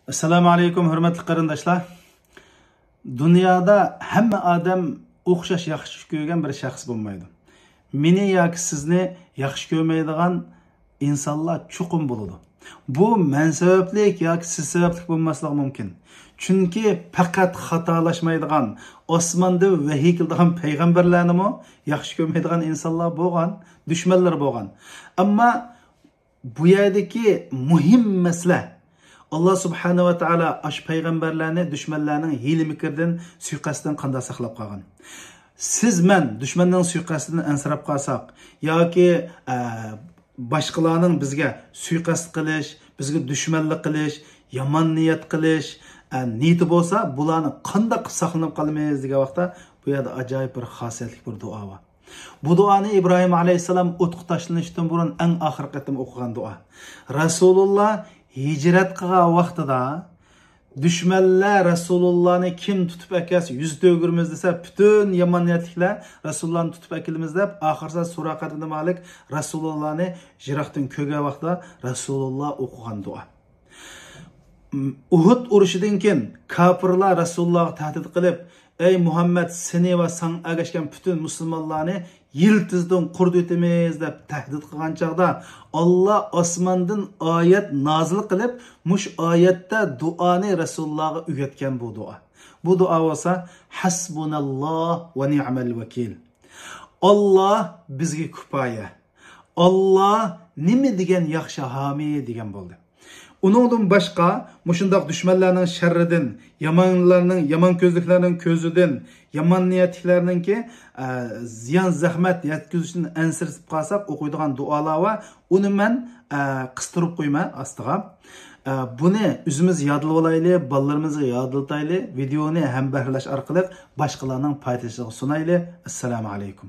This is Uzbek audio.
Assalamu alaykum hurmatli qarindoshlar. Dunyoda hamma odam o'xshash yaxshi ko'rgan bir shaxs bo'lmaydi. Meni yoki sizni yaxshi ko'rmaydigan insonlar chuqur bo'ladi. Bu men sabablik yoki siz sababli bo'lmasligi mumkin. Chunki faqat xatolashmaydigan, osmonda vahiy qiladigan payg'ambarlarni yaxshi ko'rmaydigan insonlar bo'lgan, dushmanlar bo'lgan. Ammo bu yerdagi muhim masala Allah subhanahu wa ta'ala aş peygamberlerini düşmanlarının hile mikirden suikastdan qanday saqlab qolgan. Siz men düşmanның suikastından ansirab qalsak yoki boshqalarning bizga suikast qilish, bizga dushmanlik qilish, yomon niyat qilish niyati bo'lsa, bularni qanday saqlanib qolmaymiz degan vaqtda bu yerda ajoyib bir xosiyatli bir duo bor. Bu duoni İbrahim alayhissalom o'tqa tashlanishdan burun eng oxirgi qatim o'qigan duo. Rasululloh hicret qilgan vaqtida düşmanlar Rasulullahni kim tutib akasi yuz to'girmiz desa, bütün yomon niyatliklar Rasulullahni tutib akilimiz deb oxirida Suraqat ibn Malik Rasulullahni jiroqdan ko'rgan vaqtda Rasululloh o'qigan duo. Uhud urushidan keyin kafirlar Rasulullohga tahdid qilib, ey Muhammad, seni va san agashgan bütün musulmonlarni yiltizdan qurd etimiz deb tahdid qilgan chaqda Allah osmondan oyat nozil qilib, mush oyatda duoni Rasulullohga o'rgatgan bu duo. Bu duo bo'lsa hasbunalloh va ni'mal vakil. Allah bizga kifoya. Allah nima degan yaxshi homiy degan bo'ldi. Uningdan boshqa mushundaq dushmanlarning sharridan, yomon ko'zliklarning ko'zidan, yomon niyatliklarningki ziyon zahmat yetkazishni ansirsib qolsak o'qiydigan duolar va uni men qistirib qo'yman ostiga. Buni o'zimiz yodlab olaylik, bolalarimizga yodlataylik, videoni ham bahslash orqali boshqalarning foydasiga sunaylik. Assalomu alaykum.